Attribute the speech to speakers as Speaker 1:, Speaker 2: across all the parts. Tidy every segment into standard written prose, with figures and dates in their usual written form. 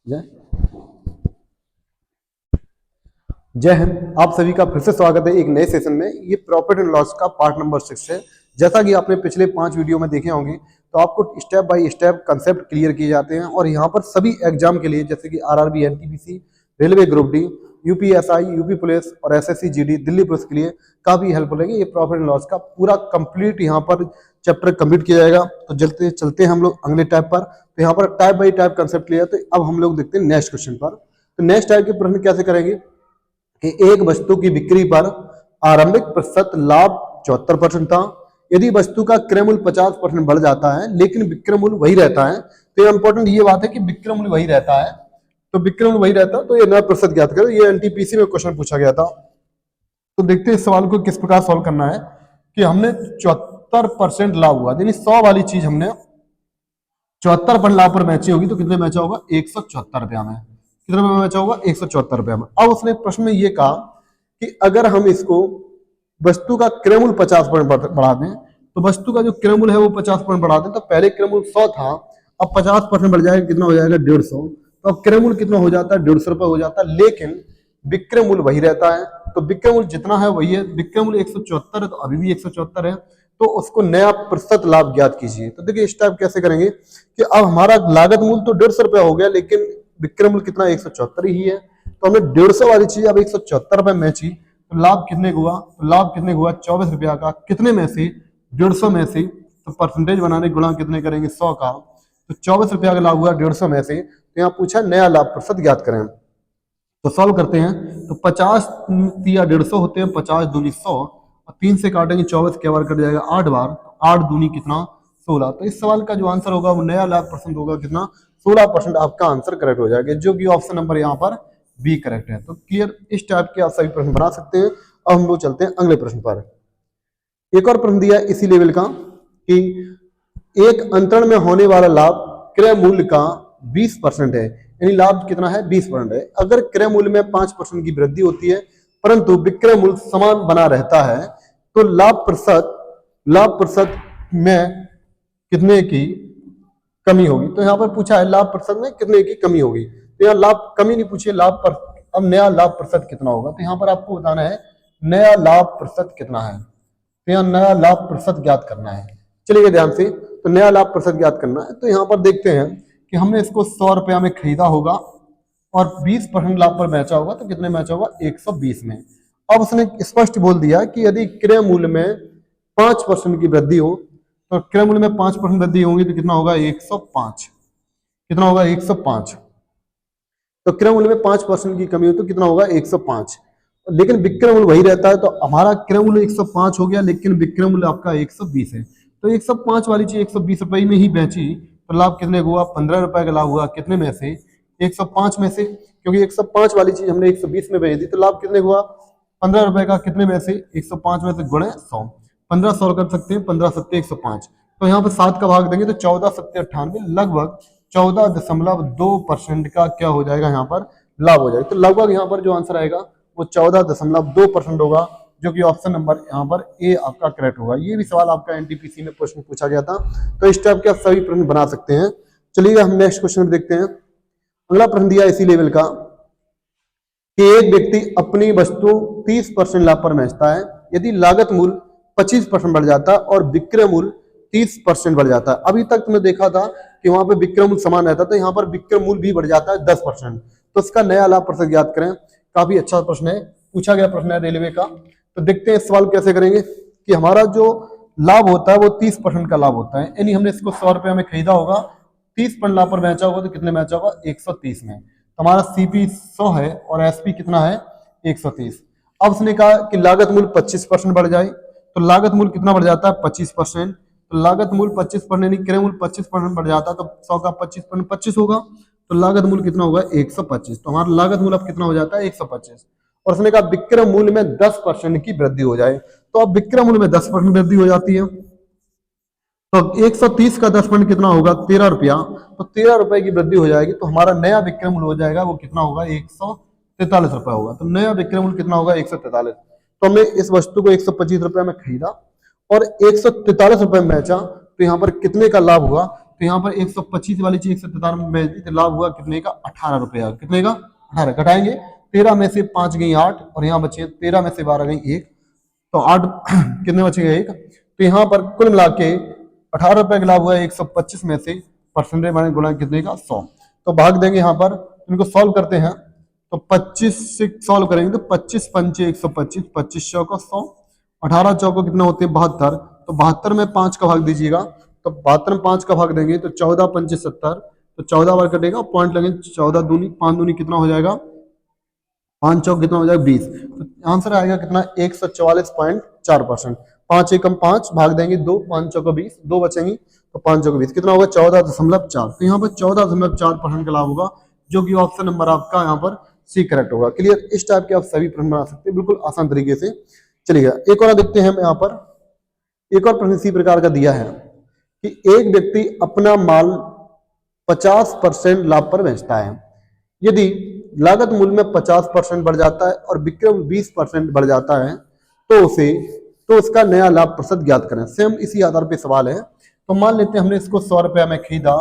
Speaker 1: जय जय हिंद। आप सभी का फिर से स्वागत है एक नए सेशन में। ये प्रॉफिट एंड लॉस का पार्ट नंबर 6 है। जैसा कि आपने पिछले 5 वीडियो में देखे होंगे, तो आपको step by step concept clear किए जाते हैं और यहाँ पर सभी एग्जाम के लिए, जैसे कि RRB, NTPC, railway group D, UPSI, UP police और एसएससी जीडी, दिल्ली पुलिस के लिए काफी हेल्पफुल रहेगी। ये प्रॉफिट एंड लॉस का पूरा कंप्लीट यहाँ पर चैप्टर कंप्लीट किया जाएगा। तो चलते चलते हैं हम लोग अगले टाइप पर। तो यहाँ पर type by type concept clear. तो अब हम लोग देखते हैं नेक्स्ट क्वेश्चन पर। तो नेक्स्ट टाइप के प्रश्न कैसे करेंगे कि एक वस्तु की बिक्री पर आरंभिक प्रतिशत लाभ 74% था। यदि वस्तु का क्रय मूल्य 50% बढ़ जाता है लेकिन विक्रय मूल्य वही रहता है, तो इंपॉर्टेंट ये बात है कि विक्रय मूल्य वही रहता है, तो विक्रय मूल्य वही रहता है, तो ये नया प्रतिशत ज्ञात करो। ये एनटीपीसी में क्वेश्चन पूछा गया था। तो देखते हैं इस सवाल को किस प्रकार सॉल्व करना है कि हमने 74% लाभ हुआ, यानी 100 वाली चीज हमने 74% लाभ पर मैची होगी, तो कितने मैचा होगा? 174 रुपया में। कितने रुपए में मैचा होगा? 174 रुपया में। अब उसने प्रश्न में ये कहा कि अगर हम इसको वस्तु का क्रय मूल्य 50% बढ़ा दें, तो वस्तु का जो क्रय मूल्य है वो 50% बढ़ा दें, तो पहले क्रय मूल्य 100 था, अब 50% बढ़ जाएगा, कितना हो जाएगा? 150। तो अब क्रय मूल्य कितना हो जाता है? 150 रुपये हो जाता है, लेकिन विक्रय मूल्य वही रहता है। तो विक्रय मूल्य जितना है वही है, विक्रय मूल्य 174 है तो अभी भी 174 है, तो उसको नया प्रतिशत लाभ ज्ञात कीजिए। तो देखिए इस टाइप कैसे करेंगे कि अब हमारा लागत मूल्य तो 150 रुपया हो गया, लेकिन विक्रय मूल्य कितना? 174 ही है, तो हमने 150 वाली चीज अब 174 रुपए में छी, तो लाभ कितने हुआ? तो लाभ कितने हुआ? 24 रुपया का। कितने में से? 150 में से। तो परसेंटेज बनाने गुणा कितने करेंगे? 100 का। तो 24 रुपया का लाभ हुआ 150 में से। तो यहाँ पूछा नया लाभ प्रतिशत ज्ञात करें, तो सॉल्व करते हैं। तो 50 या 150 होते हैं, 50 दूनी 100 और 3 से काटेंगे 24 के बार कट जाएगा 8 बार, 8 दूनी कितना? 16। तो इस सवाल का जो आंसर होगा वो नया लाभ परसेंट होगा कितना? 16% आपका आंसर करेक्ट हो जाएगा, जो कि ऑप्शन नंबर यहाँ पर बी करेक्ट है। तो क्लियर, इस टाइप के आप सभी प्रश्न बना सकते हैं। अब हम लोग चलते हैं अगले प्रश्न पर। एक और प्रश्न दिया है इसी लेवल का कि एक अंतरण में होने वाला लाभ क्रय मूल्य का 20% है, यानी लाभ कितना है? 20% है। अगर क्रय मूल्य में 5% की वृद्धि होती है परंतु विक्रय मूल्य समान बना रहता है, तो लाभ प्रतिशत में कितने की कमी होगी? तो यहाँ पर पूछा है लाभ प्रतिशत में कितने की कमी होगी, तो यहाँ लाभ कमी नहीं पूछी, लाभ पर अब नया लाभ प्रतिशत कितना होगा, तो यहाँ पर आपको बताना है नया लाभ प्रतिशत कितना है। तो यहाँ नया लाभ प्रतिशत ज्ञात करना है। चलिए ध्यान से, तो नया लाभ प्रतिशत ज्ञात करना है। तो यहाँ पर देखते हैं कि हमने इसको 100 रुपया में खरीदा होगा और 20% लाभ पर बेचा होगा, तो कितने बेचा होगा? 120 में। अब उसने स्पष्ट बोल दिया कि यदि क्रय मूल्य में 5% की वृद्धि हो, तो क्रय मूल्य में 5% वृद्धि होगी तो कितना होगा? 105। कितना होगा? 105। तो क्रय मूल्य में 5% की कमी हो तो कितना होगा? 105। लेकिन विक्रय मूल्य वही रहता है, तो हमारा क्रय मूल्य 105 हो गया, लेकिन विक्रय मूल्य आपका 120 है। तो 105 वाली चीज 120 रुपए में ही बेची, तो लाभ कितने हुआ? 15 रुपए का लाभ हुआ। कितने में से? 105 में से, क्योंकि 105 वाली चीज हमने 120 में बेच दी, तो लाभ कितने हुआ? 15 रुपए का। कितने में से? 105 में से गुणे 100, 1500 कर सकते हैं, 15 सत्ते 105। तो यहाँ पर 7 का भाग देंगे तो 14 सत्ते 98, लगभग 14.2% का क्या हो जाएगा? यहाँ पर लाभ हो जाएगा। तो लगभग यहाँ पर जो आंसर आएगा वो 14.2% होगा, जो कि ऑप्शन नंबर यहाँ पर ए आपका करेक्ट होगा। ये भी सवाल आपका एनटीपीसी में प्रश्न पूछा गया था, तो इस टाइप के आप सभी प्रश्न बना सकते हैं। चलिए हम नेक्स्ट क्वेश्चन देखते हैं। अगला प्रश्न दिया इसी लेवल का कि एक व्यक्ति अपनी वस्तु 30% लाभ पर बेचता है, यदि लागत मूल्य 25% बढ़ जाता है और विक्रय मूल्य 30% बढ़ जाता है। अभी तक तुमने देखा था कि वहां पे विक्रय मूल्य समान रहता था, यहाँ पर विक्रय मूल्य भी बढ़ जाता है 10%। तो इसका नया लाभ प्रतिशत ज्ञात करें। काफी अच्छा प्रश्न है, पूछा गया प्रश्न है रेलवे का। तो देखते हैं सवाल कैसे करेंगे कि हमारा जो लाभ होता है वो 30% का लाभ होता है, यानी हमने इसको 100 रुपया में खरीदा होगा, 30% लाभ पर बेचा होगा, तो कितने बेचा होगा? 130 में। तो हमारा सीपी 100 है और एसपी कितना है? 130। अब उसने कहा कि लागत मूल्य 25% बढ़ जाए, तो लागत मूल्य कितना बढ़ जाता है? 25%। तो लागत मूल्य 25%, यानी क्रय मूल्य 25% बढ़ जाता है, तो 100 का 25% 25 होगा, तो लागत मूल्य कितना होगा? 125। तो हमारा लागत मूल्य अब कितना हो जाता है? 125। और उसने कहा विक्रय मूल्य में 10% की वृद्धि हो जाए, तो अब विक्रय मूल्य में 10% वृद्धि हो जाती है, तो 130 का 10% कितना होगा? 13 रुपया। तो 13 रुपए की वृद्धि हो जाएगी, तो हमारा नया विक्रय मूल्य हो जाएगा वो कितना होगा? 143 रुपया होगा। तो नया विक्रय मूल्य कितना होगा? 143। तो हमने इस वस्तु को 125 रुपया में खरीदा और 143 रुपए में बेचा, तो यहाँ पर कितने का लाभ हुआ? तो यहाँ पर 125 वाली चीज 143 में बेच दी, तो लाभ हुआ कितने का? 18 रुपया। कितने का? 18। घटाएंगे, 13 में से 5 गई 8 और यहाँ बचे 13 में से 12 गई 1, तो 8 कितने बचेगा? 1। तो यहाँ पर कुल मिला के 18 रुपए का लाभ हुआ है 125 में से, परसेंटेज माने गुणा कितने का? 100। तो भाग देंगे यहाँ पर, इनको सॉल्व करते हैं तो 25 से सॉल्व करेंगे तो 25 पंचे 125, 25 चौको 100, 18 चौको कितने होते हैं? 72। तो 72 में 5 का भाग दीजिएगा, तो 72 में 5 का भाग देंगे तो 14 पंचे 70, तो 14 बार कटेगा, पॉइंट लगेंगे, 14 दूनी 5 दूनी कितना हो जाएगा? 5 चौक कितना हो जाएगा? 20। तो आंसर आएगा कितना? 144.4%। 5 एकम 5 भाग देंगे 2, 5 चौको 20, 2 बचेंगी तो 5 चौको 20 कितना होगा? 14.4। तो यहाँ पर 14.4% का लाभ होगा, जो कि ऑप्शन नंबर आपका यहाँ पर सी करेक्ट होगा। क्लियर? इस टाइप के आप सभी प्रश्न बना सकते हैं बिल्कुल आसान तरीके से। चलिएगा एक और देखते हैं हम यहाँ पर। एक और प्रश्न इसी प्रकार का दिया है कि एक व्यक्ति अपना माल 50% लाभ पर बेचता है। यदि लागत मूल्य में 50% बढ़ जाता है और विक्रय 20% बढ़ जाता है तो उसका नया लाभ प्रतिशत ज्ञात करें। सेम इसी आधार पे सवाल है। तो मान लेते हैं हमने इसको 100 रुपया में खरीदा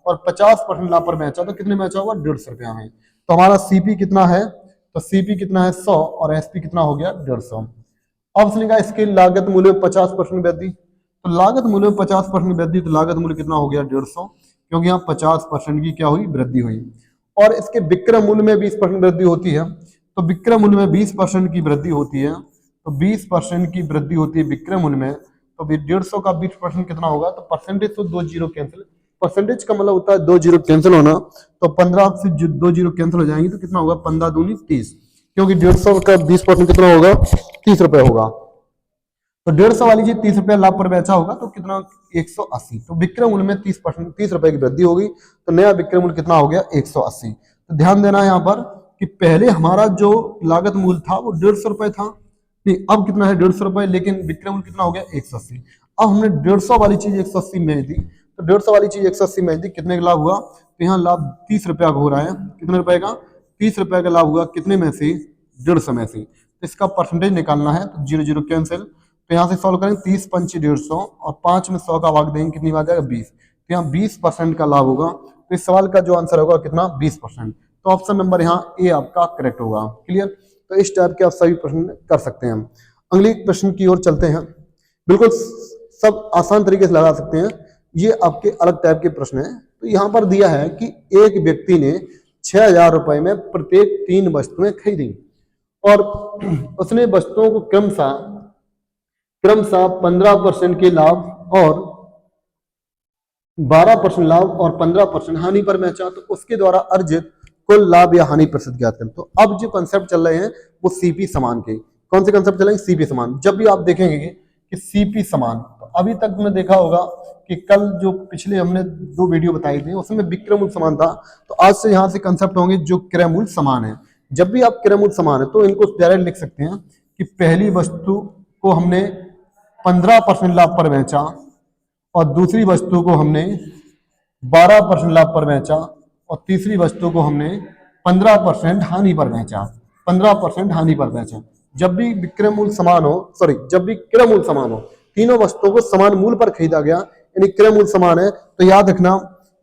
Speaker 1: और 50% लाभ पर बेचा, तो कितने में बेचा होगा? 150 रुपया में। तो हमारा सीपी कितना है? तो सीपी कितना है? 100 और एसपी कितना हो गया? 150। अब उसने कहा इसकी लागत मूल्य में 50% वृद्धि, तो लागत मूल्य में 50% वृद्धि, तो लागत मूल्य कितना हो गया? 150, क्योंकि यहाँ 50% की क्या हुई? वृद्धि हुई। और इसके विक्रय मूल्य में 20% वृद्धि होती है, तो विक्रय मूल्य में 20% की वृद्धि होती है, तो 20% की वृद्धि होती है विक्रय मूल्य में, तो 150 का 20% कितना होगा? तो परसेंटेज तो 2 जीरो कैंसिल, परसेंटेज का मतलब होता है 2 जीरो कैंसिल होना, तो 15 से 2 जीरो कैंसिल हो जाएंगे, तो कितना होगा? 15 दूनी 30, क्योंकि 150 का 20% कितना होगा? 30 रुपए होगा। तो 150 वाली चीज 30 रुपया लाभ पर बेचा होगा तो कितना? 180। तो विक्रय मूल्य में 30 रुपए की वृद्धि होगी, तो नया विक्रय मूल्य कितना हो गया? 180। तो ध्यान देना है यहाँ पर कि पहले हमारा जो लागत मूल्य था वो 150 रुपए था, नहीं अब कितना है? 150 रुपए, लेकिन विक्रय मूल्य कितना हो गया? 180। अब हमने 150 वाली चीज 180 में दी, तो 150 वाली चीज 180 में दी, कितने का लाभ हुआ? तो यहाँ लाभ 30 रुपया का हो रहा है। कितने रुपए का? 30 रुपए का लाभ हुआ, कितने में से? 150 में से। तो इसका परसेंटेज निकालना है, तो 0 0 कैंसिल, तो यहाँ से सॉल्व करें 30 पंच 150 और 5 में 100 का भाग देंगे, कितनी बात जाएगा? 20। तो यहाँ 20% का लाभ होगा। तो इस सवाल का जो आंसर होगा कितना? 20%। तो ऑप्शन नंबर यहाँ ए आपका करेक्ट होगा। क्लियर? तो इस टाइप के आप सभी प्रश्न कर सकते हैं। अगले प्रश्न की ओर चलते हैं। बिल्कुल सब आसान तरीके से लगा सकते हैं, ये आपके अलग टाइप के प्रश्न है। तो यहाँ पर दिया है कि एक व्यक्ति ने 6000 रुपए में प्रत्येक 3 वस्तुएं खरीदी और उसने वस्तुओं को क्रमशः 15% के लाभ और 12% लाभ और 15% हानि पर बेचा, तो उसके द्वारा अर्जित कुल लाभ या हानि प्रतिशत ज्ञात करें। तो अब जो कंसेप्ट चल रहे हैं वो सीपी समान के। कौन से कंसेप्ट चलेंगे? सीपी समान। जब भी आप देखेंगे कि सीपी समान, तो अभी तक तुमने देखा होगा कि कल जो पिछले हमने 2 वीडियो बताई थी उसमें विक्रय मूल्य समान था, तो आज से यहाँ से कंसेप्ट होंगे जो क्रय मूल्य समान है। जब भी आप क्रय मूल्य समान है तो इनको डायरेक्ट लिख सकते हैं कि पहली वस्तु को हमने 15% लाभ पर बेचा और दूसरी वस्तु को हमने 12% लाभ पर बेचा और तीसरी वस्तु को हमने 15% हानि पर बेचा, 15% हानि पर बेचा। जब भी विक्रय मूल्य समान हो, जब भी क्रय मूल्य समान हो, तीनों वस्तुओं को समान मूल्य पर खरीदा गया, यानी क्रय मूल्य समान है, तो याद रखना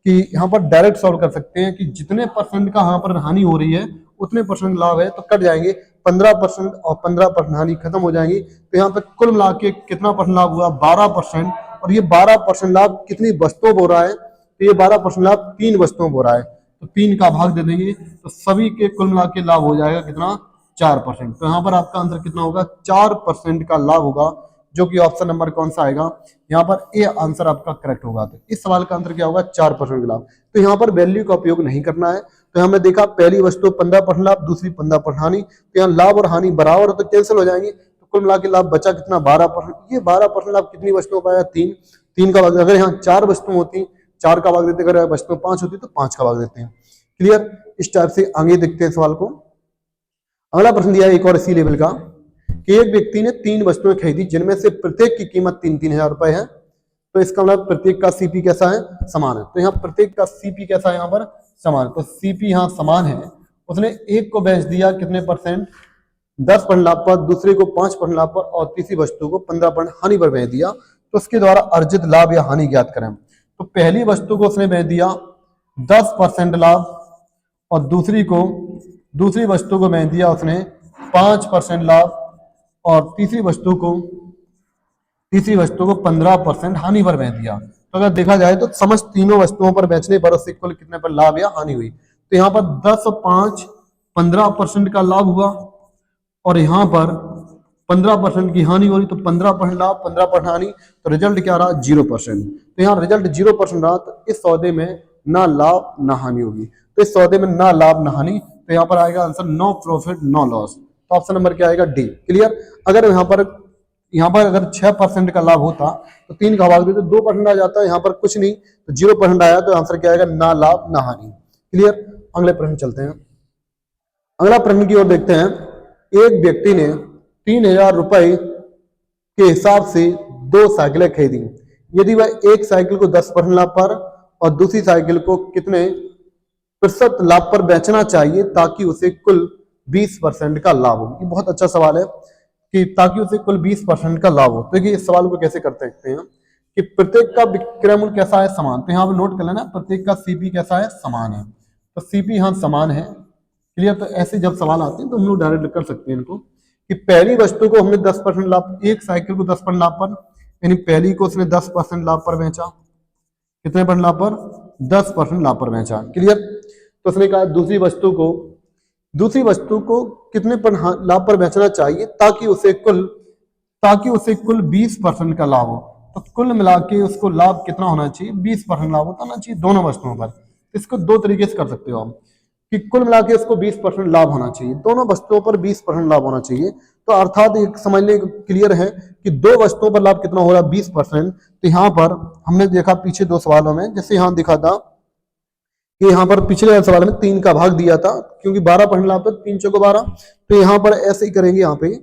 Speaker 1: कि यहाँ पर डायरेक्ट सॉल्व कर सकते हैं कि जितने परसेंट का यहाँ पर हानि हो रही है उतने परसेंट लाभ है, तो कट जाएंगे 15% और 15% हानि खत्म हो जाएंगी। तो यहाँ पे कुल मिला के कितना परसेंट लाभ हुआ? 12%। और ये 12% लाभ कितनी वस्तुओं को हो रहा है? तो ये 12% लाभ 3 वस्तुओं को हो रहा है, तो 3 का भाग दे देंगे, तो सभी के कुल मिला के लाभ हो जाएगा कितना? 4%। तो यहाँ पर आपका आंसर कितना होगा? 4% का लाभ होगा, जो कि ऑप्शन नंबर कौन सा आएगा? यहाँ पर ए आंसर आपका करेक्ट होगा। तो इस सवाल का आंसर क्या होगा? 4% लाभ। तो यहाँ पर वैल्यू का उपयोग नहीं करना है। तो हमने देखा पहली वस्तु 15% लाभ, दूसरी 15% हानि, तो यहाँ लाभ और हानि बराबर हो तो कैंसिल हो जाएंगे, तो कुल मिला के लाभ बचा कितना? 12%। ये 12% लाभ कितनी वस्तुओं का आया? 3 का भाग, अगर यहाँ 4 वस्तुएं होती 4 का भाग देते, अगर वस्तुएं 5 होती तो 5 का भाग देते हैं। क्लियर? इस टाइप से आगे देखते हैं सवाल को। अगला प्रश्न दिया है एक और इसी लेवल का कि एक व्यक्ति ने 3 वस्तुएं खरीदी जिनमें से प्रत्येक की कीमत 3-3 हजार रुपए है, तो इसका मतलब प्रत्येक का सीपी कैसा है? समान है। तो यहाँ प्रत्येक का सीपी कैसा है? यहाँ पर समान। तो सीपी यहाँ समान है। उसने एक को बेच दिया कितने परसेंट? 10% लाभ पर, दूसरे को 5% लाभ पर और तीसरी वस्तु को 15% हानि पर बेच दिया, तो उसके द्वारा अर्जित लाभ या हानि ज्ञात करें। तो पहली वस्तु को उसने बेच दिया 10% लाभ और दूसरी वस्तु को बेच दिया उसने 5% लाभ, और तीसरी वस्तु को 15% हानि पर बेच दिया। तो अगर देखा जाए तो समस्त तीनों वस्तुओं पर बेचने पर उससे कुल कितने पर लाभ या हानि हुई। तो यहाँ पर 10, 5, 15% का लाभ हुआ, और यहाँ पर 15% की हानि हो रही। तो 15% लाभ, 15% हानि, तो रिजल्ट क्या रहा? 0%। तो यहाँ रिजल्ट 0% रहा। तो इस सौदे में ना लाभ ना हानि होगी। तो इस सौदे में ना लाभ ना हानि, तो यहाँ पर आएगा answer no profit no loss. तो ऑप्शन नंबर क्या आएगा? डी। क्लियर। अगर यहाँ पर अगर 6% का लाभ होता तो 3 का भाग देते 2% आ जाता है। यहाँ पर कुछ नहीं, तो 0% आया। तो आंसर क्या आएगा? ना लाभ ना हानि। क्लियर। अगले प्रश्न चलते हैं। अगला प्रश्न की ओर देखते हैं। एक व्यक्ति ने 3000 रुपए के हिसाब से 2 साइकिलें खरीदी। यदि वह एक साइकिल को 10% लाभ पर और दूसरी साइकिल को कितने प्रतिशत लाभ पर बेचना चाहिए ताकि उसे कुल 20% का लाभ हो? ये बहुत अच्छा सवाल है कि ताकि उसे कुल 20% का लाभ हो। तो देखिए इस सवाल को कैसे कर सकते हैं कि प्रत्येक का विक्रय मूल्य कैसा है? समान। तो यहाँ पे नोट कर लेना, प्रत्येक का सीपी कैसा है? समान है। तो सीपी यहाँ समान है। क्लियर। तो ऐसे जब सवाल आते हैं तो हम लोग डायरेक्ट कर सकते हैं इनको कि पहली वस्तु को हमने 10% लाभ, एक साइकिल को 10% लाभ पर, यानी पहली को उसने 10% लाभ पर बेचा। कितने पर लाभ पर? 10% लाभ पर बेचा। क्लियर। तो उसने कहा दूसरी वस्तु को कितने पर लाभ पर बेचना चाहिए ताकि उसे कुल 20% का लाभ हो। तो कुल मिला के उसको लाभ कितना होना चाहिए? 20% लाभ होना चाहिए दोनों वस्तुओं पर। इसको दो तरीके से कर सकते हो आप कि कुल मिला के इसको 20% लाभ होना चाहिए, दोनों वस्तुओं पर 20% लाभ होना चाहिए। तो अर्थात एक समझने क्लियर है कि दो वस्तुओं पर लाभ कितना हो रहा है? 20%। तो यहाँ पर हमने देखा पीछे 2 सवालों में, जैसे यहाँ दिखा था कि यहाँ पर पिछले सवाल में 3 का भाग दिया था, क्योंकि 12% लाभ था, 3 चौको 12। तो यहाँ पर ऐसे ही करेंगे यहाँ पे।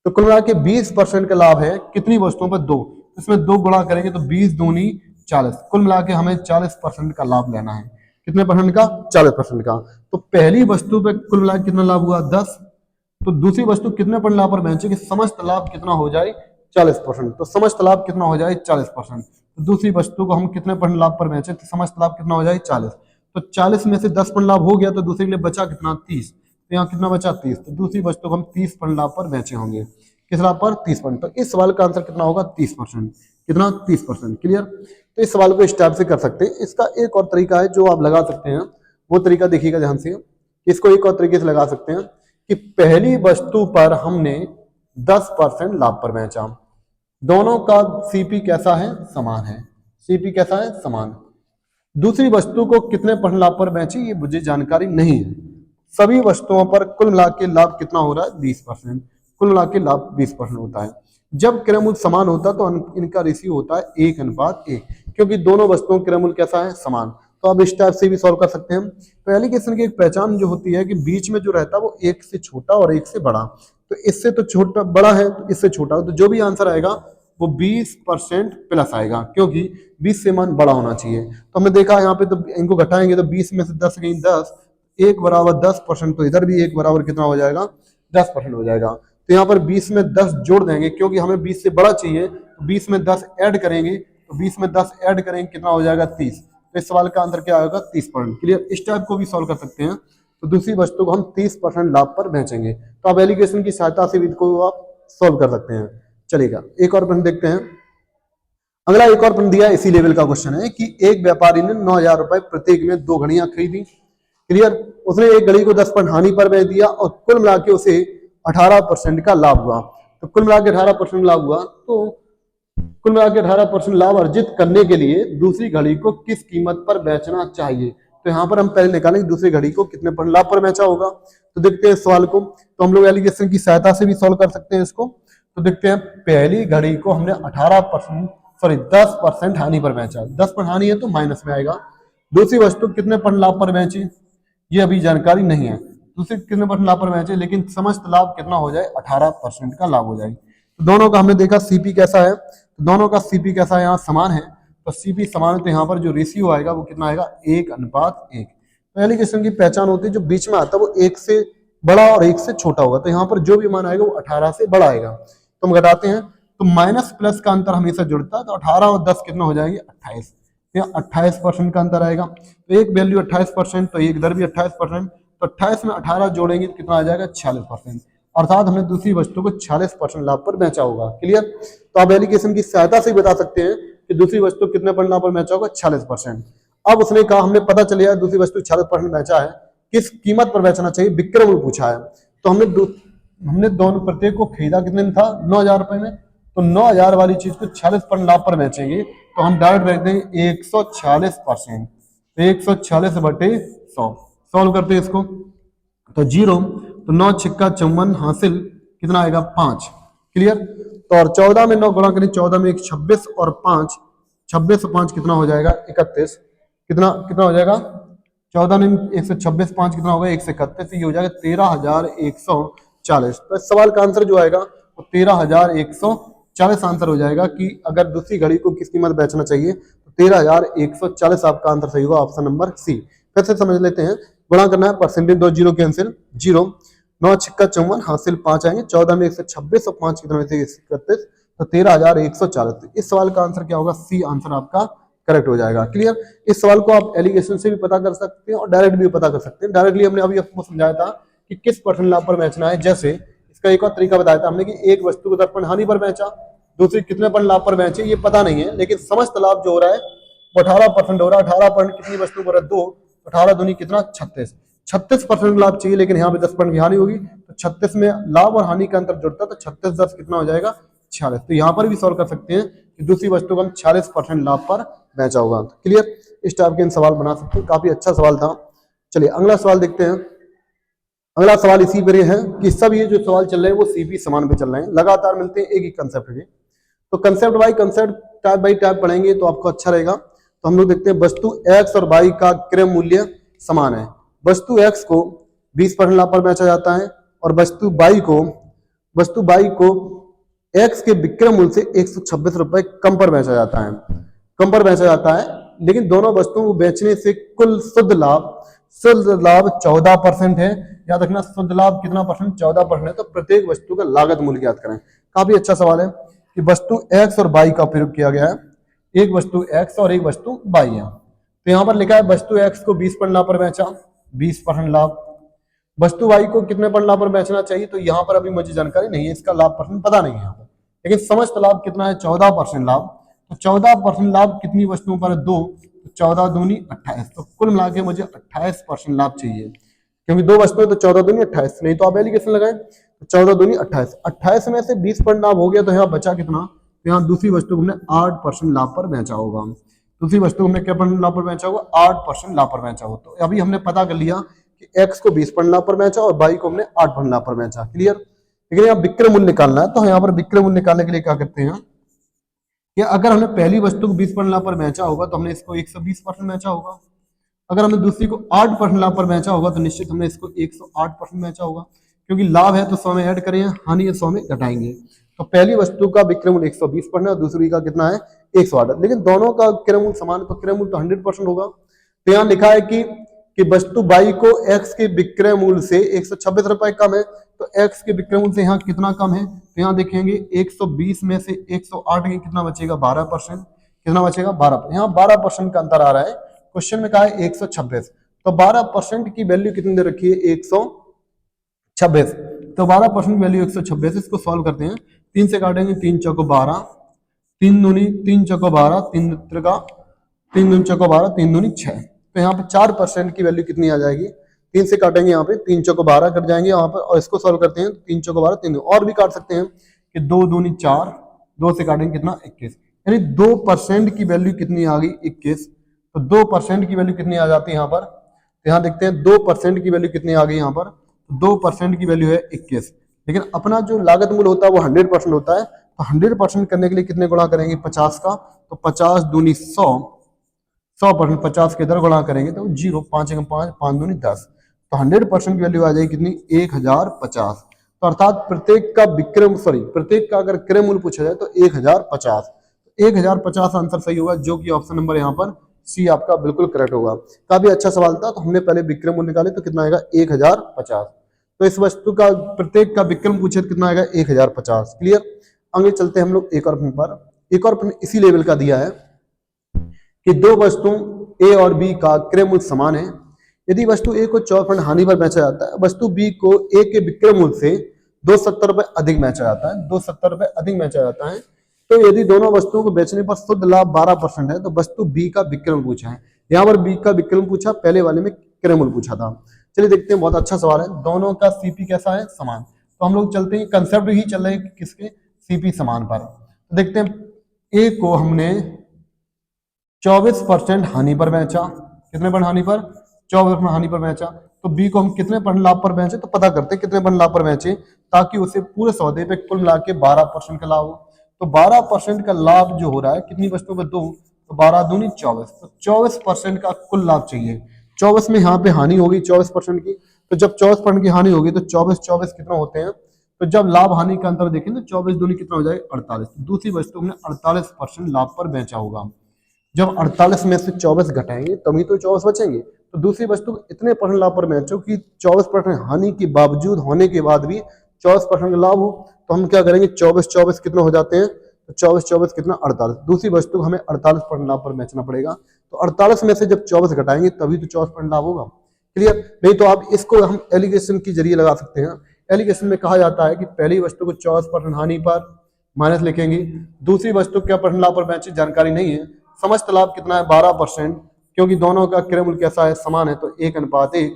Speaker 1: तो कुल मिला के 20% का लाभ है कितनी वस्तुओं पर? 2। इसमें 2 गुणा करेंगे तो 20 दूनी 40। कुल मिला के हमें 40% का लाभ लेना है। कितने परसेंट का? 40% का। तो पहली वस्तु पे कुल मिला कितना लाभ हुआ? 10। तो दूसरी वस्तु कितने पर लाभ पर बेचे कि समस्त लाभ कितना हो जाए? 40%। तो समस्त लाभ कितना हो जाए? 40%। तो दूसरी वस्तु को हम कितने पर लाभ पर बेचे तो समस्त लाभ कितना हो जाए? 40। तो 40 में से 10% लाभ हो गया तो दूसरे के लिए बचा कितना? 30। तो यहाँ कितना बचा? 30। तो दूसरी वस्तु को हम 30% लाभ पर बेचे होंगे। किस लाभ पर? 30%। तो इस सवाल का आंसर कितना होगा? 30%। कितना? 30%। क्लियर। तो इस सवाल को इस टाइप से कर सकते हैं। इसका एक और तरीका है जो आप लगा सकते हैं, वो तरीका देखिएगा ध्यान से। इसको एक और तरीके से लगा सकते हैं कि पहली वस्तु पर हमने 10% लाभ पर बेचा, दोनों का सीपी कैसा है? समान है। सीपी कैसा है? समान। दूसरी वस्तु को कितने % लाभ पर बेची ये मुझे जानकारी नहीं है। सभी वस्तुओं पर कुल मिला के लाभ कितना हो रहा है? 20%। कुल मिला के लाभ 20% होता है। जब क्रय मूल्य समान होता है तो इनका रेशियो होता है 1:1, क्योंकि दोनों वस्तुओं का क्रय मूल्य कैसा है? समान। तो अब इस टाइप से भी सॉल्व कर सकते हैं। तो एलिगेशन की एक पहचान जो होती है कि बीच में जो रहता है वो 1 से छोटा और 1 से बड़ा। तो इससे तो छोटा बड़ा है तो इससे छोटा, तो जो भी आंसर आएगा वो 20% प्लस आएगा, क्योंकि 20 से मान बड़ा होना चाहिए। तो हमने देखा यहाँ पे, तो इनको घटाएंगे तो 20 में से 10 गई 10, 1 बराबर 10%। तो इधर भी 1 बराबर कितना हो जाएगा? 10% हो जाएगा। तो यहाँ पर 20 में 10 जोड़ देंगे, क्योंकि हमें 20 से बड़ा चाहिए। तो 20 में 10 ऐड करेंगे, तो 20 में 10 ऐड करेंगे कितना हो जाएगा? 30। तो इस सवाल का आंसर क्या होगा? 30%। क्लियर। इस टाइप को भी सॉल्व कर सकते हैं। तो दूसरी वस्तु को हम 30% लाभ पर बेचेंगे। तो आप एलिगेशन की सहायता से भी इसको आप सॉल्व कर सकते हैं। चलेगा। एक और प्रश्न देखते हैं। अगला एक और प्रश्न दिया इसी लेवल का क्वेश्चन है कि एक व्यापारी ने 9000 रुपए प्रत्येक में 2 घड़ियां खरीदी। क्लियर। उसने एक घड़ी को 10% हानि पर बेच दिया और कुल मिला के उसे 18% का लाभ हुआ। तो कुल मिला के 18% लाभ हुआ। तो कुल मिला के 18% लाभ अर्जित करने के लिए दूसरी घड़ी को किस कीमत पर बेचना चाहिए? तो यहाँ पर हम पहले निकालेंगे दूसरी घड़ी को कितने पर लाभ पर बेचा होगा। तो देखते हैं इस सवाल को। तो हम लोग एलिगेशन की सहायता से भी सॉल्व कर सकते हैं इसको। तो देखते हैं, पहली घड़ी को हमने 10% हानि पर बेचा। 10% हानि है तो माइनस में आएगा। दूसरी वस्तु कितने पर लाभ पर बेची ये अभी जानकारी नहीं है। दूसरी कितने % लाभ पर बेचे, लेकिन समस्त लाभ कितना हो जाए? 18% का लाभ हो जाए। तो दोनों का हमने देखा सीपी कैसा है, तो दोनों का सीपी कैसा है? यहाँ समान है। तो सीपी समान है तो यहाँ पर जो रेशियो आएगा वो कितना आएगा? 1:1। तो एलिगेशन की पहचान होती है जो बीच में आता है वो 1 से बड़ा और 1 से छोटा होगा। तो यहाँ पर जो भी मान आएगा वो 18 से बड़ा आएगा। तो हम घटाते हैं तो माइनस प्लस का अंतर हमेशा जुड़ता है। तो 18 और 10 कितना हो जाएंगे? 28। तो यहाँ 28% का अंतर आएगा। तो एक वैल्यू 28%, तो एक इधर भी 28%, तो 28 में 18 जोड़ेंगे तो कितना आ जाएगा 46%। अर्थात हमने दूसरी वस्तु को 46% लाभ पर बेचा होगा। क्लियर। तो आप एलिगेशन की सहायता से बता सकते हैं कि दूसरी वस्तु कितने पर लाभ पर बेचा होगा 46%। अब उसने कहा हमें पता चलिए दूसरी वस्तु 46% बेचा है, किस कीमत पर बेचना चाहिए, विक्रय मूल्य पूछा है। तो हमने दोनों प्रत्येक को खरीदा कितने में था 9,000 रुपए में, तो 9,000 वाली चीज को 46% लाभ पर बेचेंगे तो हम डायरेक्ट रख देंगे 146%। 146/100 सॉल्व करते हैं इसको, तो 0, तो 9 छिक्का 54 हासिल कितना आएगा 5। क्लियर। तो और 14 में 9 गुणा करें, 14 में 1 26 और 5, 26 और 5 कितना हो जाएगा 31। कितना कितना हो जाएगा 14 में 126, 5 कितना होगा 131, ये हो जाएगा 13,140। तो इस सवाल का आंसर जो आएगा वो 13,140 आंसर हो जाएगा कि अगर दूसरी घड़ी को किस कीमत बेचना चाहिए तो 13,140 आपका आंसर सही होगा, ऑप्शन नंबर सी। फिर से समझ लेते हैं, गुणा करना है, परसेंटेज 2 जीरो कैंसिल, 0, 9 छिक्का 54 हासिल 5 आएंगे, 14 में 126 और 5 कितना में से 31, तो 13,140। इस सवाल का आंसर क्या होगा, सी आंसर आपका करेक्ट हो जाएगा। क्लियर। इस सवाल को आप एलिगेशन से भी पता कर सकते हैं और डायरेक्ट भी पता कर सकते हैं। डायरेक्टली हमने अभी आपको समझाया था कि किस परसेंट लाभ पर बेचना है। जैसे इसका एक और तरीका बताया था हमने कि एक वस्तु को 10% हानि पर बेचा, दूसरी कितने पर लाभ पर बेचे ये पता नहीं है, लेकिन समस्त लाभ जो हो रहा है वो 18% हो रहा है। 18% कितनी वस्तु पर है 2, 18 दूनी कितना 36, 36% लाभ चाहिए, लेकिन यहाँ पे 10% की हानि होगी, तो 36 में लाभ और हानि का अंतर जुड़ता है, तो 36 10 कितना हो जाएगा 46। तो यहाँ पर भी सॉल्व कर सकते हैं कि दूसरी वस्तु को हम 46% लाभ पर बेचा होगा। क्लियर। इस टाइप के इन सवाल बना सकते हैं, काफी अच्छा सवाल था। चलिए अगला सवाल देखते हैं। अगला सवाल इसी पर है कि सब ये जो सवाल चल रहे हैं वो सीपी समान पे चल रहे हैं, लगातार मिलते हैं एक ही कंसेप्ट के। तो concept by concept, type by type पढ़ेंगे तो आपको अच्छा रहेगा। तो हम लोग देखते हैं वस्तु एक्स और वाई का क्रय मूल्य समान है। वस्तु एक्स को 20% लाभ पर बेचा जाता है और वस्तु वाई को एक्स के विक्रय मूल्य से 126 रुपए कम पर बेचा जाता है, कम पर बेचा जाता है। लेकिन दोनों वस्तुओं को बेचने से कुल शुद्ध लाभ 14% है। याद रखना शुद्ध लाभ कितना परसेंट 14% है। तो प्रत्येक वस्तु का लागत मूल्य ज्ञात करें। काफी अच्छा सवाल है कि वस्तु एक्स और वाई का प्रयोग किया गया है, एक वस्तु एक्स और एक वस्तु वाई है। तो यहाँ पर लिखा है वस्तु एक्स को 20% लाभ पर बेचा, 20% लाभ। वस्तु वाई को कितने पर लाभ पर बेचना चाहिए, तो यहाँ पर अभी मुझे जानकारी नहीं है, इसका लाभ परसेंट पता नहीं है यहाँ पर, लेकिन समस्त लाभ कितना है 14% लाभ। तो 14% लाभ कितनी वस्तुओं पर है 2, तो 14 दूनी 28, तो कुल मिला के मुझे 28% लाभ चाहिए, क्योंकि 2 वस्तुएं तो 14 दूनी 28, नहीं तो आप एलिगेशन लगाएं तो 14 दूनी 28, 28 में से 20% लाभ हो गया, तो यहाँ बचा कितना, तो यहाँ दूसरी वस्तु को हमने 8% लाभ पर बेचा होगा। दूसरी वस्तु को हमने क्या लाभ पर बेचा होगा 8% लाभ पर बेचा होगा। तो अभी हमने पता कर लिया कि एक्स को 20% लाभ पर बेचा और वाई को हमने 8% लाभ पर बेचा। क्लियर। लेकिन यहाँ विक्रय मूल्य निकालना है, तो यहाँ पर विक्रय मूल्य निकालने के लिए क्या करते हैं कि अगर हमने पहली वस्तु को 20% लाभ पर बेचा होगा तो हमने इसको 120% बेचा होगा। अगर हमने दूसरी को 8% लाभ पर बेचा होगा तो निश्चित हमने इसको 108% बेचा होगा, क्योंकि लाभ है तो 100 में ऐड करें, हानि है 100 में घटाएंगे। तो पहली वस्तु का विक्रय मूल्य 120% और दूसरी का कितना है 108, लेकिन दोनों का क्रय मूल्य समान है तो क्रय मूल्य तो 100% होगा। तो यहाँ लिखा है कि वस्तु बाई को एक्स के विक्रय मूल्य से 126 रुपए कम है, तो एक्स के विक्रय मूल्य से यहाँ कितना कम है, तो यहाँ देखेंगे 120 में से 108 के कितना बचेगा 12%, कितना बचेगा 12%, यहाँ 12% का अंतर आ रहा है। क्वेश्चन में कहा है 126, तो 12% की वैल्यू कितनी दे रखी है 126, तो 12% वैल्यू 126। इसको सॉल्व करते हैं, 3 से काटेंगे 3 चौको 12, 3 दूनी 3 चौको 12, 3 त्रिका 3 दूनी चौको 12, 3 दूनी 6, तो यहाँ पे 4% की वैल्यू कितनी आ जाएगी, 3 से काटेंगे यहाँ पे 3 चौको 12 कट जाएंगे यहाँ पर, और इसको सॉल्व करते हैं 3 चौको 12 3 और भी काट सकते हैं कि 2 दूनी 4, 2 से काटेंगे कितना 21, यानी 2% की वैल्यू कितनी आ गई 21। तो 2% की वैल्यू कितनी आ जाती है यहाँ पर, तो यहाँ देखते हैं 2% की वैल्यू कितनी आ गई यहाँ पर, 2% की वैल्यू है 21, लेकिन अपना जो लागत मूल्य होता है वो 100% होता है। तो 100% करने के लिए कितने गुणा करेंगे 50 का, तो 50 दूनी 100, 100% 50 के इधर गुणा करेंगे तो 0, 5 1 5, 5 दूनी 10, तो 100% की वैल्यू आ जाएगी कितनी 1050। तो अर्थात प्रत्येक का अगर क्रय मूल्य पूछा जाए तो 1050, 1050 आंसर सही होगा, जो कि ऑप्शन नंबर यहाँ पर सी आपका बिल्कुल करेक्ट होगा। काफी अच्छा सवाल था। तो हमने पहले विक्रय मूल्य निकाले तो कितना आएगा 1050, तो इस वस्तु का प्रत्येक का विक्रम पूछे तो कितना आएगा 1050। क्लियर। आगे चलते हैं हम लोग एक और प्रश्न पर। एक और प्रश्न इसी लेवल का दिया है कि दो वस्तुओं ए और बी का क्रय मूल्य समान है। यदि वस्तु ए को 24% हानि पर बेचा जाता है, वस्तु बी को ए के विक्रय मूल्य से 270 रुपए अधिक बेचा जाता है, 270 रुपए अधिक बेचा जाता है, तो यदि दोनों वस्तुओं को बेचने पर शुद्ध लाभ 12% है, तो वस्तु बी का विक्रय मूल्य पूछा है। यहाँ पर बी का विक्रय मूल्य पूछा, पहले वाले में क्रय मूल्य पूछा था। चलिए देखते हैं, बहुत अच्छा सवाल है। दोनों का सीपी कैसा है? समान। तो हम लोग चलते हैं, कंसेप्ट ही चल रहे हैं किसके? सीपी समान पर। तो देखते हैं, ए को हमने 24% हानि पर बेचा। कितने पर हानि पर? 24% हानि पर बेचा। तो बी को हम कितने पर लाभ पर बेचे? तो पता करते हैं कितने पर लाभ पर बेचे, ताकि उसे पूरे सौदे पे कुल मिला के 12% का लाभ हो। तो 12% का लाभ जो हो रहा है, कितनी वस्तुओं पर? 2, तो 12 दूनी 24, तो 24% का कुल लाभ चाहिए। 24 में यहाँ पे हानि होगी 24% की, तो जब 24% की हानि होगी तो 24 कितना होते हैं? तो जब लाभ हानि का अंतर देखें तो 24 दूनी कितना हो जाएगा? 48। दूसरी वस्तु हमने 48% लाभ पर बेचा होगा। जब 48 में से 24 घटाएंगे तभी तो 24 बचेंगे। तो दूसरी वस्तु इतने परसेंट लाभ पर बेचो कि 24% हानि के बावजूद होने के बाद भी 24% का लाभ हो। तो हम क्या करेंगे? 24 कितना हो जाते हैं? तो 24 कितना? 48। दूसरी वस्तु को हमें 48% लाभ पर बेचना पड़ेगा। तो 48 में से जब 24 घटाएंगे तभी तो 24% लाभ होगा। क्लियर? नहीं तो आप इसको हम एलिगेशन के जरिए लगा सकते हैं। एलिगेशन में कहा जाता है कि पहली वस्तु को 24% हानि पर माइनस लिखेंगे, दूसरी वस्तु क्या परसेंट लाभ पर बेचे जानकारी नहीं है, समस्त लाभ कितना है? 12%, क्योंकि दोनों का क्रय मूल्य कैसा है? समान है, तो 1:1।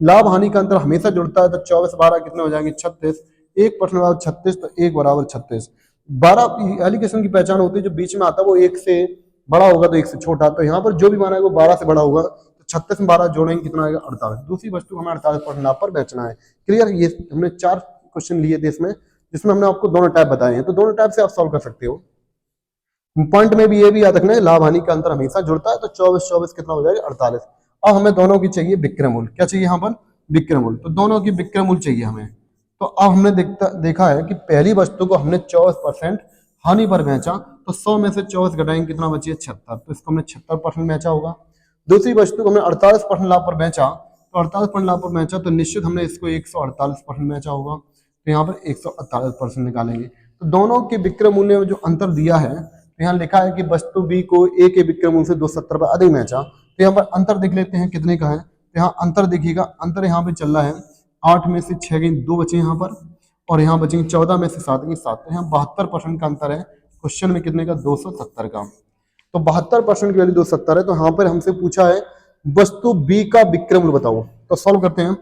Speaker 1: लाभ हानि का अंतर हमेशा जुड़ता है, तो 24 12 कितने हो जाएंगे? 36। 1% बराबर 36, तो 1 बराबर 36। 12 एलिगेशन की पहचान होती है, जो बीच में आता है वो 1 से बड़ा होगा तो 1 से छोटा। तो यहाँ पर जो भी माना है वो 12 से बड़ा होगा, तो 36 में 12 जोड़ेंगे कितना आएगा? 48। दूसरी वस्तु हमें 48% लाभ पर बेचना है। क्लियर? ये हमने 4 क्वेश्चन लिए थे इसमें, जिसमें हमने आपको दोनों टाइप बताए हैं, तो दोनों टाइप से आप सॉल्व कर सकते हो। पॉइंट में भी ये भी याद रखना है, लाभ हानि का अंतर हमेशा जुड़ता है, तो 24 कितना हो जाएगा? 48। अब हमें दोनों की चाहिए विक्रय मूल्य। क्या चाहिए यहाँ पर? विक्रय मूल्य। तो दोनों की विक्रय मूल्य चाहिए हमें। तो अब हमने देखा है कि पहली वस्तु को हमने 24% हानि पर बेचा, तो 100 में से 24 घटाएंगे कितना बचिए? 76। तो इसको हमने 76% बेचा होगा। दूसरी वस्तु को हमने 48% लाभ पर बेचा, तो 48% लाभ पर बेचा, तो निश्चित हमने इसको 148% बेचा होगा। तो यहाँ पर 148% निकालेंगे। तो दोनों के विक्रय मूल्य में जो अंतर दिया है, तो यहाँ लिखा है कि वस्तु बी को ए के विक्रय मूल्य से 270 रुपए अधिक बेचा। तो यहाँ पर अंतर देख लेते हैं कितने का है। तो यहाँ अंतर देखिएगा, अंतर यहाँ पे चल रहा है 8 में से 6 गई 2 बचे यहाँ पर, और यहाँ बचेंगे 14 में से 7 गई 7। तो यहाँ 72% का अंतर है। क्वेश्चन में कितने का? 270 का। तो 72% की वैल्यू 270 है। तो यहाँ पर हमसे पूछा है वस्तु बी का विक्रय मूल्य बताओ। तो सॉल्व करते हैं,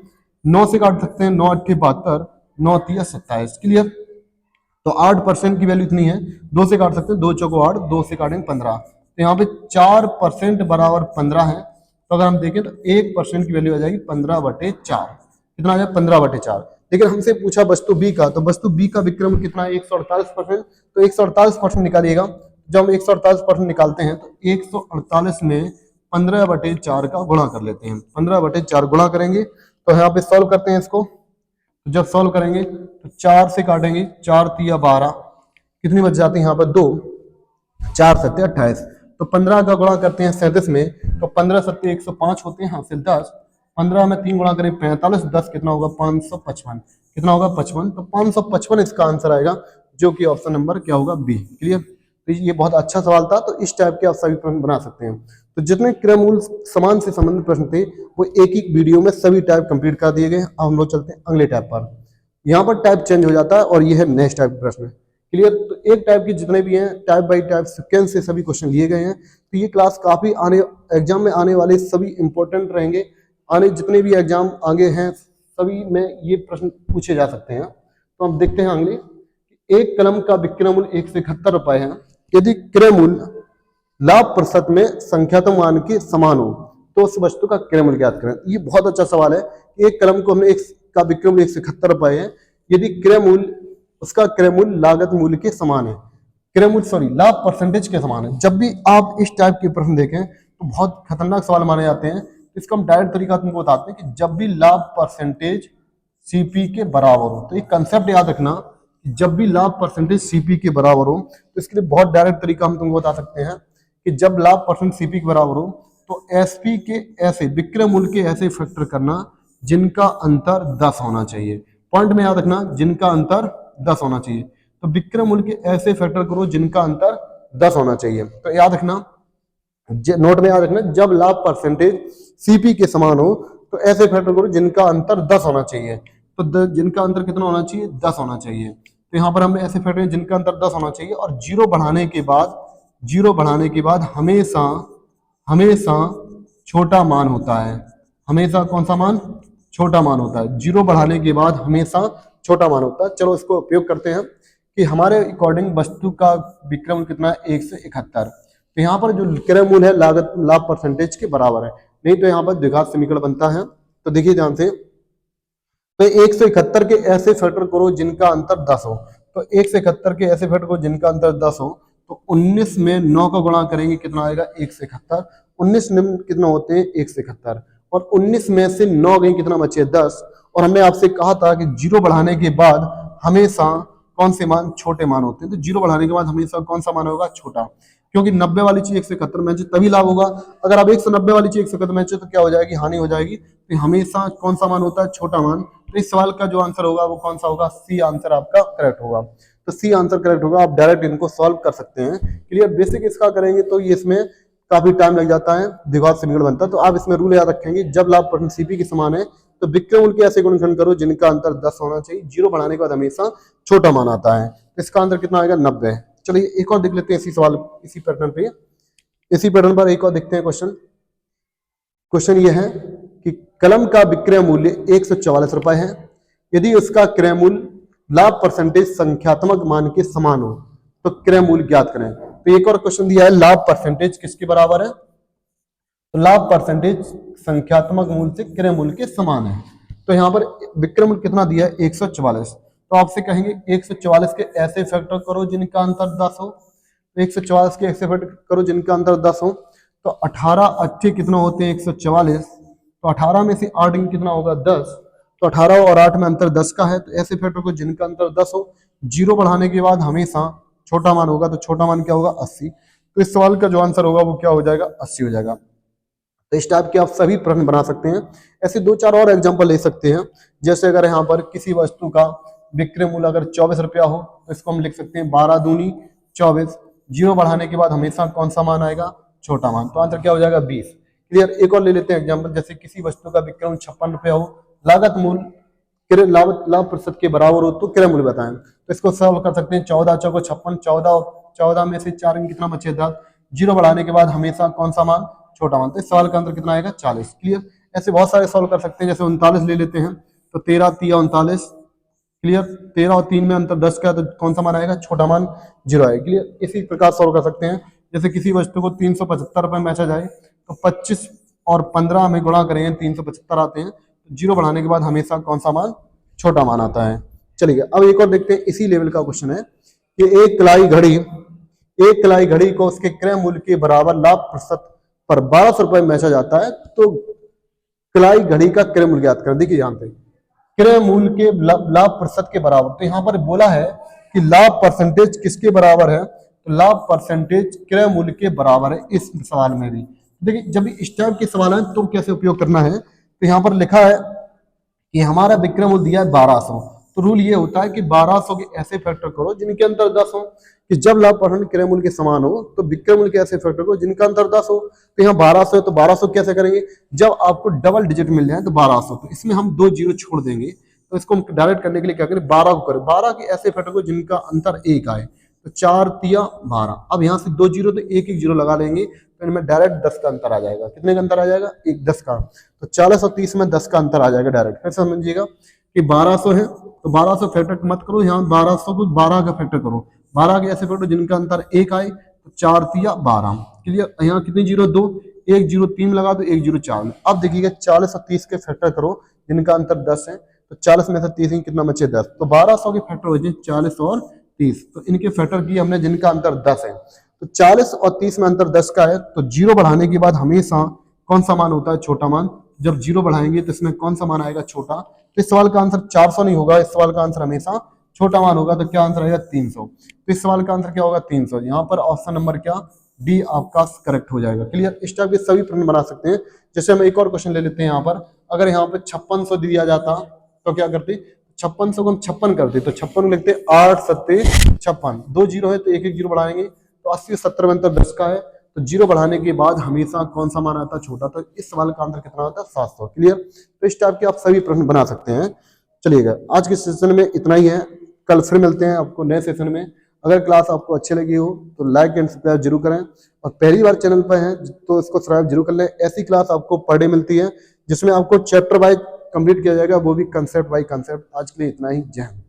Speaker 1: 9 से काट सकते हैं, 9 8 72, 9 3 27। क्लियर? तो 8% की वैल्यू इतनी है, 2 से काट सकते हैं, 2 चौको 8, 2 से काटेंगे 15। तो यहाँ पे 4% बराबर 15 है। तो अगर हम देखें तो 1% की वैल्यू आ जाएगी 15/4। कितना आ जाएगा? 15/4। लेकिन हमसे पूछा वस्तु बी का, तो वस्तु बी का विक्रय मूल्य कितना है? 148%। तो 148% निकालिएगा। जब हम 148% निकालते हैं तो 148 में 15/4 का गुणा कर लेते हैं। 15/4 गुणा करेंगे, तो यहाँ पे सॉल्व करते हैं इसको। तो जब सॉल्व करेंगे तो 4 से काटेंगे, 4 3 12, कितनी बच जाती है यहाँ पर? 2, 4 7 28। तो 15 का गुणा करते हैं 37 में, तो 15 7 105 होते हैं, हासिल 10। 15 में 3 गुणा करें 45, 10 कितना होगा? 555। कितना होगा? 55। तो 555 इसका आंसर आएगा, जो कि ऑप्शन नंबर क्या होगा? बी। क्लियर? तो ये बहुत अच्छा सवाल था। तो इस टाइप के आप सभी प्रश्न बना सकते हैं। तो जितने क्रय मूल्य समान से संबंधित प्रश्न थे वो एक ही वीडियो में सभी टाइप कंप्लीट कर दिए गए। अब हम लोग चलते हैं अगले टाइप पर। यहाँ पर टाइप चेंज हो जाता है और ये है नेक्स्ट टाइप प्रश्न। क्लियर? तो एक टाइप के जितने भी हैं टाइप बाई टाइप सीक्वेंस से सभी क्वेश्चन लिए गए हैं। तो ये क्लास काफी आने एग्जाम में आने वाले सभी इंपॉर्टेंट रहेंगे। आने जितने भी एग्जाम आगे हैं सभी में ये प्रश्न पूछे जा सकते हैं। तो हम देखते हैं अगले। एक कलम का विक्रय मूल्य 171 रुपए है। यदि क्रय मूल्य लाभ प्रतिशत में संख्यात्मक मान के समान हो तो उस वस्तु का क्रय मूल्य ज्ञात करें। ये बहुत अच्छा सवाल है। एक कलम को हमने एक का विक्रय मूल्य 171 रुपए है, यदि क्रय मूल्य उसका क्रय मूल्य लागत मूल्य के समान है, क्रय मूल्य लाभ परसेंटेज के समान है। जब भी आप इस टाइप के प्रश्न देखें तो बहुत खतरनाक सवाल माने जाते हैं। इसका हम डायरेक्ट तरीका तुमको बताते हैं कि जब भी लाभ परसेंटेज सीपी के बराबर हो, तो एक कंसेप्ट याद रखना, जब भी लाभ परसेंटेज सीपी के बराबर हो, तो इसके लिए बहुत डायरेक्ट तरीका हम तुमको बता सकते हैं कि जब लाभ परसेंट सीपी के बराबर हो तो एसपी के ऐसे विक्रय मूल्य के ऐसे फैक्टर करना जिनका अंतर 10 होना चाहिए। पॉइंट में याद रखना, जिनका अंतर 10 होना चाहिए। तो विक्रय मूल्य के ऐसे फैक्टर करो जिनका अंतर 10 होना चाहिए। तो याद रखना, नोट में याद रखना, जब लाभ परसेंटेज सीपी के समान हो तो ऐसे फैक्टर करो जिनका अंतर 10 होना चाहिए। तो जिनका अंतर कितना होना चाहिए? 10 होना चाहिए। तो यहाँ पर हमें ऐसे फैक्टर जिनका अंतर 10 होना चाहिए और जीरो बढ़ाने के बाद हमेशा हमेशा छोटा मान होता है। हमेशा कौन सा मान? छोटा मान होता है। जीरो बढ़ाने के बाद हमेशा छोटा मान होता है। चलो इसको उपयोग करते हैं कि हमारे अकॉर्डिंग वस्तु का विक्रय मूल्य कितना है? 1 से 71। तो यहाँ पर जो विक्रय मूल्य है लागत लाभ परसेंटेज के बराबर है, नहीं तो यहाँ पर द्विघात समीकरण बनता है। तो देखिए ध्यान से, तो 171 के ऐसे फैक्टर करो जिनका अंतर 10 हो। तो 171 के ऐसे फैक्टर करो जिनका अंतर 10 हो, तो 19 में 9 का गुणा करेंगे, कितना आएगा? 171। 19 में कितना होते हैं? 171। और 19 में से 9 गई, कितना बचे? 10। और हमने आपसे कहा था कि जीरो बढ़ाने के बाद हमेशा कौन से मान? छोटे मान होते हैं। तो जीरो बढ़ाने के बाद हमेशा कौन सा मान होगा? छोटा। क्योंकि 90 वाली चीज 171 में तभी लाभ होगा। अगर आप 190 वाली चीज 171 में तो क्या हो जाएगी? हानि हो जाएगी। तो हमेशा कौन सा मान होता है? छोटा मान। तो इस सवाल का जो आंसर होगा वो कौन सा होगा? सी आंसर आपका करेक्ट होगा। तो सी आंसर करेक्ट होगा। आप डायरेक्ट इनको सॉल्व कर सकते हैं। क्लियर? बेसिक इसका करेंगे तो ये इसमें काफी टाइम लग जाता है, द्विघात समीकरण बनता है। तो आप इसमें रूल याद रखेंगे, जब लाभ परसेंट सीपी के समान है तो विक्रय मूल्य के ऐसे गुणनखंड करो जिनका अंतर 10 होना चाहिए। जीरो बढ़ाने के बाद हमेशा छोटा मान आता है। तो इसका अंतर कितना आएगा? 90। चलिए एक और देख लेते हैं इसी सवाल, इसी पैटर्न पे, इसी पैटर्न पर एक और देखते हैं क्वेश्चन। क्वेश्चन ये है कि कलम का विक्रय मूल्य 144 रुपए है। यदि उसका क्रय मूल्य लाभ परसेंटेज संख्यात्मक मान के समान हो तो क्रय मूल्य ज्ञात करें। तो एक और क्वेश्चन दिया है, लाभ परसेंटेज किसके बराबर है? तो लाभ परसेंटेज संख्यात्मक मूल्य से क्रय मूल्य के समान है। तो यहाँ पर विक्रय मूल्य कितना दिया है? 144। तो आपसे कहेंगे 144 के ऐसे फैक्टर करो जिनका अंतर 10 हो। तो 144 के ऐसे फैक्टर करो जिनका अंतर 10 हो। तो 18 8 कितना होते हैं? 144। तो 18 में से 8 कितना होगा? 10। तो 18 और 8 में अंतर 10 का है। तो ऐसे फैक्टर को जिनका अंतर 10 हो, जीरो बढ़ाने के बाद हमेशा छोटा मान होगा। तो छोटा मान क्या होगा? 80। तो इस सवाल का जो आंसर होगा वो क्या हो जाएगा? 80 हो जाएगा। तो इस टाइप के आप सभी प्रश्न बना सकते हैं। ऐसे दो चार और एग्जांपल ले सकते हैं। जैसे अगर यहाँ पर किसी वस्तु का विक्रय मूल्य अगर 24 रुपया हो तो इसको हम लिख सकते हैं 12 दूनी 24। जीरो बढ़ाने के बाद हमेशा कौन सा मान आएगा? छोटा मान। तो आंसर क्या हो जाएगा? 20। क्लियर? एक और ले लेते हैं एग्जाम्पल। जैसे किसी वस्तु का विक्रय मूल्य 56 रुपया हो, लागत मूल्य लाभ प्रतिशत के बराबर हो तो क्रय मूल्य बताएं। तो इसको सॉल्व कर सकते हैं। 14 चौको 56, 14 में से 4 कितना बचे? 10। जीरो बढ़ाने के बाद हमेशा कौन सा मान? छोटा मान। तो इस सवाल का आंसर कितना आएगा? 40। क्लियर? ऐसे बहुत सारे सॉल्व कर सकते हैं। जैसे 39 ले लेते हैं, तो 13 3 39। क्लियर? 13 और 3 में अंतर 10 का है, तो कौन सा मान आएगा? छोटा मान 0 आएगा। क्लियर? इसी प्रकार सॉल्व कर सकते हैं। जैसे किसी वस्तु को 375 रुपए में बेचा जाए तो 25 और 15 में गुणा करेंगे, 375 आते हैं। तो जीरो बढ़ाने के बाद हमेशा कौन सा मान? छोटा मान आता है। चलिए अब एक और देखते हैं। इसी लेवल का क्वेश्चन है कि एक कलाई घड़ी को उसके क्रय मूल्य के बराबर लाभ प्रतिशत पर 1200 रुपए में बेचा जाता है, तो कलाई घड़ी का क्रय मूल्य ज्ञात करें। देखिए यहाँ पे क्रय मूल्य के लाभ प्रतिशत के बराबर। तो यहाँ पर बोला है कि लाभ परसेंटेज किसके बराबर है? तो लाभ परसेंटेज क्रय मूल्य के बराबर है। इस सवाल में भी देखिए, जब इस टाइप के सवाल है तो कैसे उपयोग करना है। तो यहाँ पर लिखा है कि हमारा विक्रय मूल्य दिया है 1200। तो रूल ये होता है कि 1200 के ऐसे फैक्टर करो जिनके अंतर 10 हो। कि जब लाभ परसेंट क्रय मूल्य के समान हो तो विक्रय मूल्य के ऐसे फैक्टर करो जिनका अंतर 10 हो। तो यहाँ 1200 है, तो 1200 कैसे करेंगे? जब आपको डबल डिजिट मिल जाए तो 1200, तो इसमें हम 2 जीरो छोड़ देंगे। तो इसको हम डायरेक्ट करने के लिए क्या करें? 12 को करें। 12 के ऐसे फैक्टर को जिनका अंतर 1 आए। तो 4 तिया 12। अब यहाँ से 2 जीरो तो एक जीरो लगा लेंगे, तो इनमें डायरेक्ट 10 का अंतर आ जाएगा। कितने का अंतर आ जाएगा? 1 10 का। तो 40 और 30 में 10 का अंतर आ जाएगा डायरेक्ट। फिर समझिएगा कि 1200 है तो 1200 फैक्टर मत करो, यहाँ 1200 को 12 का फैक्टर करो। 12 के ऐसे फैक्टर जिनका अंतर 1 आए, तो 4 तिया 12। क्लियर? यहाँ कितनी जीरो? 2। 1 जीरो 3 लगा दो, 1 जीरो 4। अब देखिएगा 40 और 30 के फैक्टर करो जिनका अंतर 10 है। तो 40 में से 30 कितना बचे? 10। तो 1200 के फैक्टर हो जाए 40 और 30। तो इनके फैक्टर किए हमने जिनका अंतर 10 है। तो 40 और 30 में अंतर 10 का है, तो जीरो बढ़ाने के बाद हमेशा कौन सा मान होता है? छोटा मान। जब जीरो बढ़ाएंगे तो इसमें कौन सा मान आएगा? छोटा। तो इस सवाल का आंसर 400 नहीं होगा, इस सवाल का आंसर हमेशा छोटा मान होगा। तो क्या आंसर आएगा? 300। तो इस सवाल का आंसर क्या होगा? 300। यहाँ पर ऑप्शन नंबर क्या? डी आपका करेक्ट हो जाएगा। क्लियर? इस टाइप के सभी प्रश्न बना सकते हैं। जैसे हम एक और क्वेश्चन ले लेते हैं। यहाँ पर अगर यहाँ पे 5600 दिया जाता तो क्या करते? 5600 को हम 56 करते, तो 56 लिखते 8 7 56। 2 जीरो है तो एक जीरो बढ़ाएंगे, तो 80 और 70 में अंतर 10 का है। तो जीरो बढ़ाने के बाद हमेशा कौन सा मान आता है, छोटा। तो इस सवाल का आंसर कितना होता है, 700। क्लियर। तो इस टाइप के आप सभी प्रश्न बना सकते हैं। चलिएगा, आज के सेशन में इतना ही है। कल फिर मिलते हैं आपको नए सेशन में। अगर क्लास आपको अच्छी लगी हो तो लाइक एंड सब्सक्राइब जरूर करें, और पहली बार चैनल पर हैं तो इसको सब्सक्राइब जरूर कर लें। ऐसी क्लास आपको पर डे मिलती है जिसमें आपको चैप्टर वाइज कंप्लीट किया जाएगा, वो भी कंसेप्ट बाय कंसेप्ट। आज के लिए इतना ही। जय हिंद।